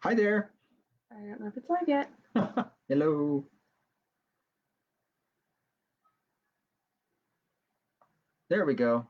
Hi there. I don't know if it's live yet. Hello. There we go.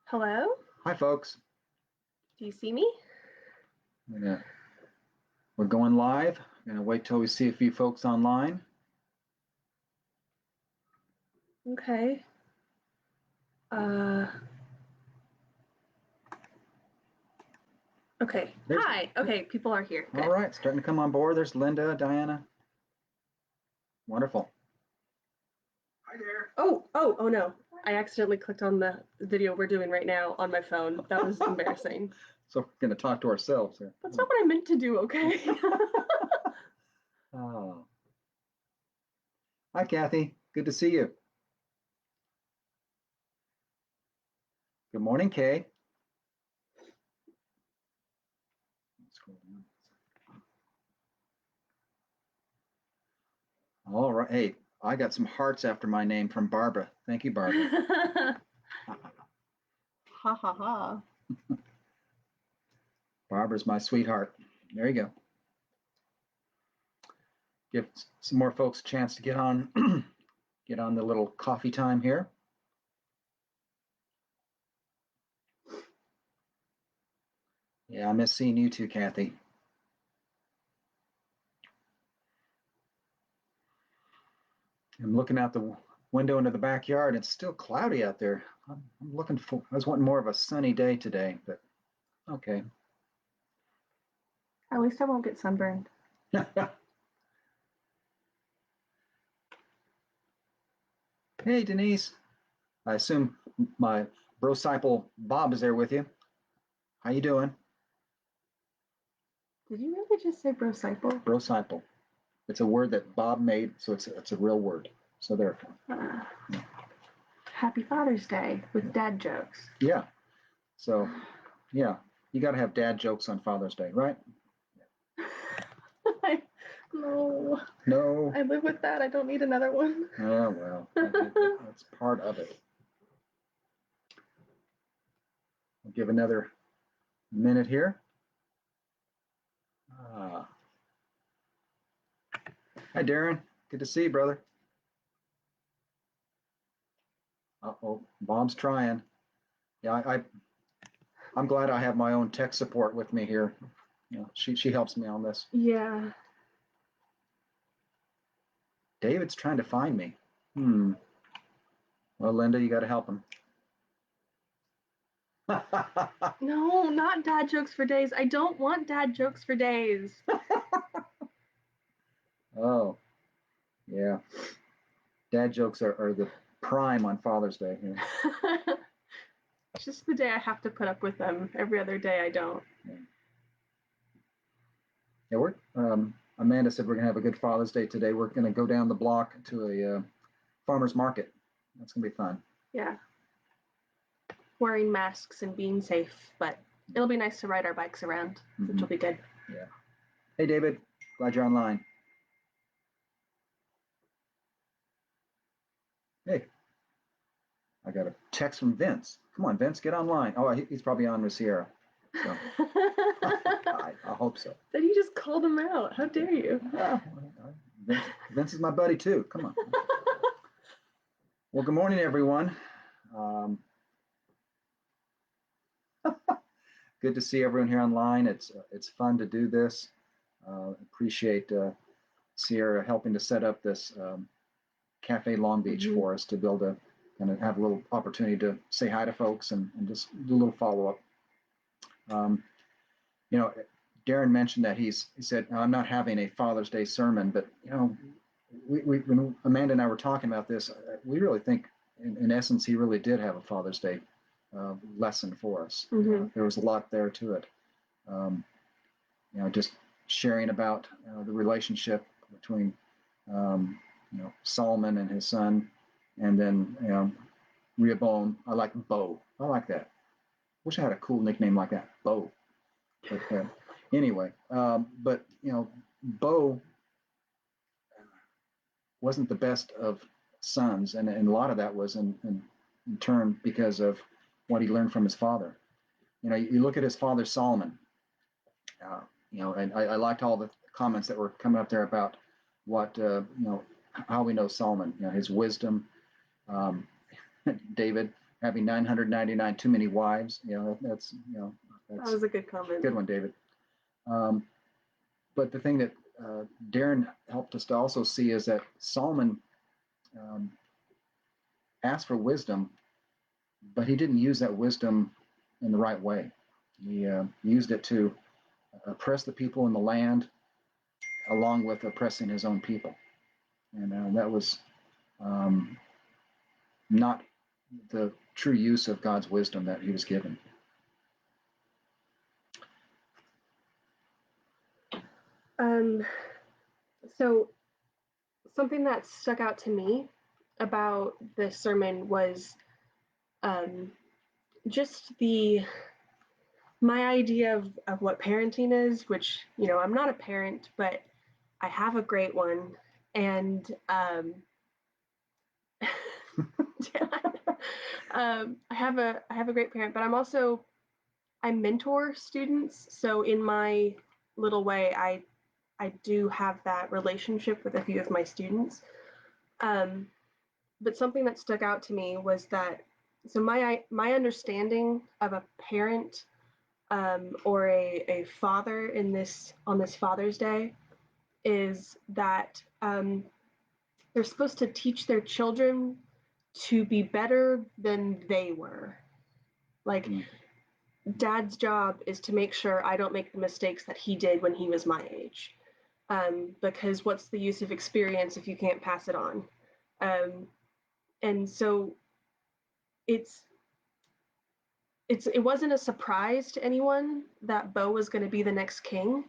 Hello? Hi, folks. Do you see me? We're going live. I'm gonna wait till we see a few folks online. Okay. Okay. Hi. Okay, people are here. Good. All right, starting to come on board. There's Linda, Diana. Wonderful. Hi there. Oh no. I accidentally clicked on the video we're doing right now on my phone. That was embarrassing. So we're gonna talk to ourselves here. That's not what I meant to do, okay? Oh. Hi, Kathy. Good to see you. Good morning, Kay. Scroll down. All right. Hey, I got some hearts after my name from Barbara. Thank you, Barbara. Ha ha ha. Barbara's my sweetheart. There you go. Give some more folks a chance to get on get on the little coffee time here. Yeah, I miss seeing you too, Kathy. I'm looking out the window into the backyard. It's still cloudy out there. I'm looking for, I was wanting more of a sunny day today, but okay. At least I won't get sunburned. Hey, Denise. I assume my brocycle Bob is there with you. How you doing? Did you really just say brocycle? Brocycle. It's a word that Bob made, so it's a real word. So therefore. Happy Father's Day with dad jokes. Yeah. So, yeah, you got to have dad jokes on Father's Day, right? No. No. I live with that. I don't need another one. Oh, well, that's part of it. I'll give another minute here. Hi, Darren. Good to see you, brother. Uh-oh, Bob's trying. Yeah, I'm glad I have my own tech support with me here. You know, she helps me on this. Yeah. David's trying to find me. Well, Linda, you got to help him. No, not dad jokes for days. I don't want dad jokes for days. Oh, yeah. Dad jokes are the prime on Father's Day. Yeah. It's just the day I have to put up with them. Every other day I don't. Yeah, Amanda said we're gonna have a good Father's Day today. We're gonna go down the block to a farmer's market. That's gonna be fun. Yeah. Wearing masks and being safe, but it'll be nice to ride our bikes around, which will be good. Yeah. Hey, David. Glad you're online. Hey. I got a text from Vince. Come on, Vince, get online. Oh, he's probably on with Sierra. So. I hope so. Then you just called him out. How dare you? Vince is my buddy too. Come on. Well, good morning, everyone. Good to see everyone here online. It's fun to do this. Appreciate Sierra helping to set up this Cafe Long Beach for us to be able to kind of have a little opportunity to say hi to folks and just do a little follow-up. You know, Darren mentioned that he said, I'm not having a Father's Day sermon, but you know, when Amanda and I were talking about this, we really think in essence, he really did have a Father's Day lesson for us. There was a lot there to it. You know, just sharing about the relationship between, you know, Solomon and his son, and then, you know, Rehoboam. I like Bo. I like that. Wish I had a cool nickname like that, Bo. But anyway, but you know, Bo wasn't the best of sons, and a lot of that was in turn because of what he learned from his father. You know, you look at his father Solomon. And I liked all the comments that were coming up there about what, how we know Solomon, his wisdom, um, David having 999 too many wives. That's That that's was a good comment. good one, David. Um, but the thing that Darren helped us to also see is that Solomon um, asked for wisdom, but he didn't use that wisdom in the right way. He used it to oppress the people in the land, along with oppressing his own people, and that was um, not the true use of God's wisdom that he was given. So something that stuck out to me about this sermon was just my idea of what parenting is, which, I'm not a parent, but I have a great one. And I have a great parent, but I mentor students. So in my little way, I do have that relationship with a few of my students. But something that stuck out to me was that, so my understanding of a parent, or a father on this Father's Day, is that they're supposed to teach their children to be better than they were. Like, Dad's job is to make sure I don't make the mistakes that he did when he was my age. Because what's the use of experience if you can't pass it on? And so it wasn't a surprise to anyone that Bo was going to be the next king.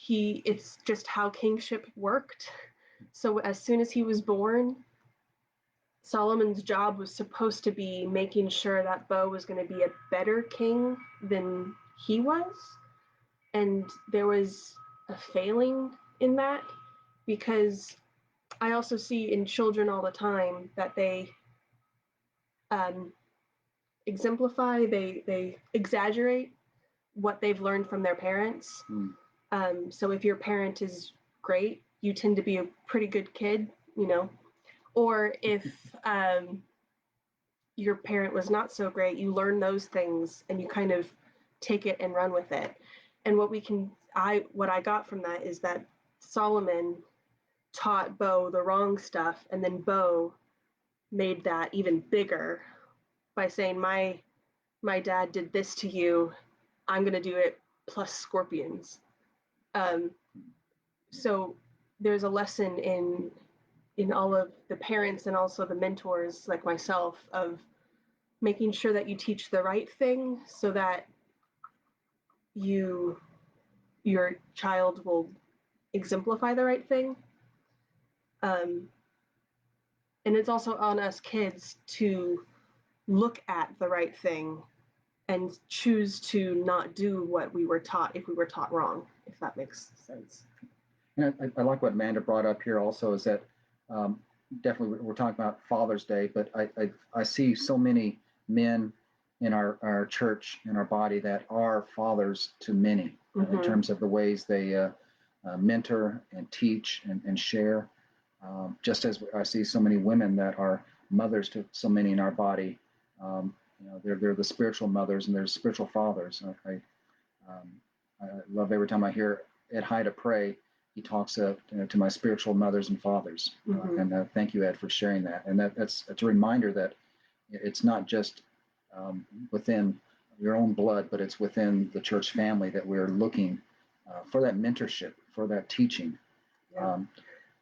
It's just how kingship worked. So as soon as he was born, Solomon's job was supposed to be making sure that Bo was going to be a better king than he was. And there was a failing in that, because I also see in children all the time that they exemplify, they exaggerate what they've learned from their parents. So if your parent is great, you tend to be a pretty good kid, or if your parent was not so great, you learn those things and you kind of take it and run with it. And what I got from that is that Solomon taught Bo the wrong stuff, and then Bo made that even bigger by saying, my dad did this to you, I'm going to do it plus scorpions. So there's a lesson in all of the parents and also the mentors like myself of making sure that you teach the right thing so that your child will exemplify the right thing. And it's also on us kids to look at the right thing and choose to not do what we were taught if we were taught wrong, if that makes sense. And I like what Amanda brought up here also, is that definitely we're talking about Father's Day, but I see so many men in our church, in our body, that are fathers to many, in terms of the ways they mentor and teach and share. Just as I see so many women that are mothers to so many in our body. They're the spiritual mothers and they're spiritual fathers. I love every time I hear Ed Hyde pray, he talks to my spiritual mothers and fathers. And thank you, Ed, for sharing that. And that's a reminder that it's not just within your own blood, but it's within the church family that we're looking for that mentorship, for that teaching. Yeah.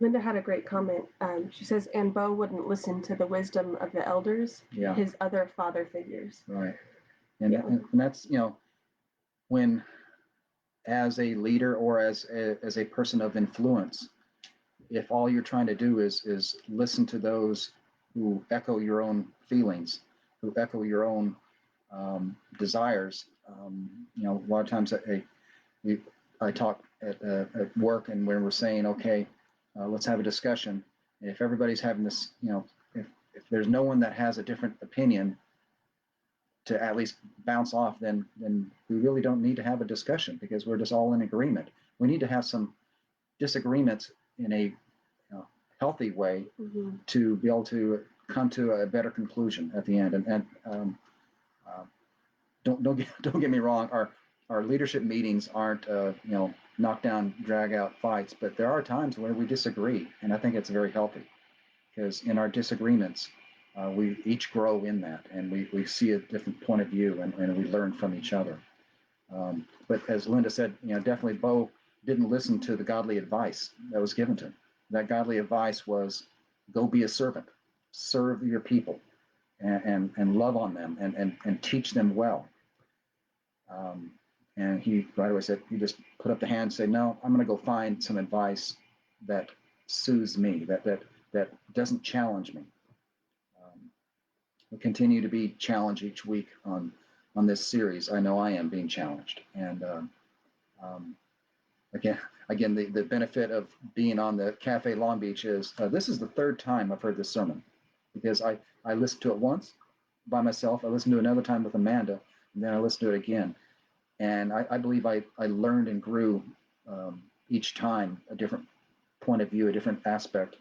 Linda had a great comment. She says, and Bo wouldn't listen to the wisdom of the elders, his other father figures. Right. And that's, when as a leader or as a person of influence, if all you're trying to do is listen to those who echo your own feelings, who echo your own desires, a lot of times I talk at work, and when we're saying, okay, let's have a discussion. If everybody's having this, if there's no one that has a different opinion, to at least bounce off, then we really don't need to have a discussion because we're just all in agreement. We need to have some disagreements in a healthy way to be able to come to a better conclusion at the end. And don't get me wrong, our leadership meetings aren't knock down, drag out fights, but there are times where we disagree, and I think it's very healthy because in our disagreements, we each grow in that, and we see a different point of view, and we learn from each other. But as Linda said, definitely Bo didn't listen to the godly advice that was given to him. That godly advice was, go be a servant, serve your people, and love on them, and teach them well. And he right away said, he just put up the hand and said, no, I'm going to go find some advice that soothes me, that doesn't challenge me. We continue to be challenged each week on this series. I know I am being challenged. And again, the benefit of being on the Cafe Long Beach is this is the third time I've heard this sermon, because I listened to it once by myself. I listened to it another time with Amanda, and then I listened to it again. And I believe I learned and grew each time a different point of view, a different aspect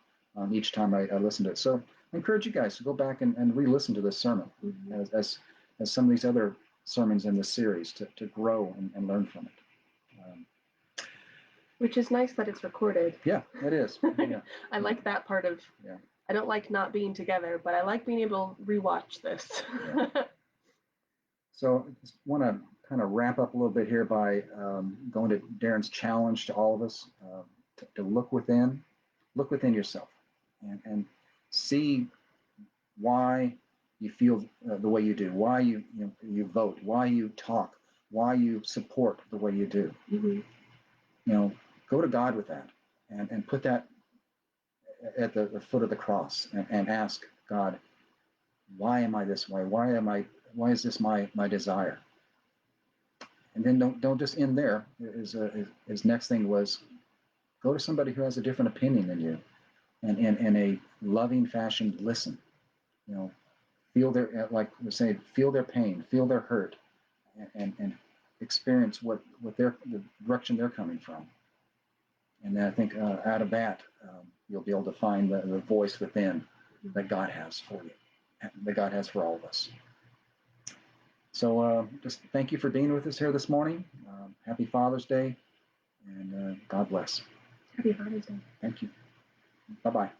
each time I listened to it. So I encourage you guys to go back and re-listen to this sermon as some of these other sermons in this series to grow and learn from it. Which is nice that it's recorded. Yeah, it is. Yeah. I like that part of. Yeah. I don't like not being together, but I like being able to rewatch this. Yeah. So I just want to kind of wrap up a little bit here by going to Darren's challenge to all of us to look within yourself and see why you feel the way you do, why you vote, why you talk, why you support the way you do. Go to God with that and put that at the foot of the cross and ask God, why am I this way? Why is this my desire? And then don't just end there. His next thing was, go to somebody who has a different opinion than you, and in a loving fashion, listen. Feel their, like we say, feel their pain, feel their hurt, and experience the direction they're coming from. And then I think out of that, you'll be able to find the voice within that God has for you, that God has for all of us. So just thank you for being with us here this morning. Happy Father's Day, and God bless. Happy Father's Day. Thank you. Bye-bye.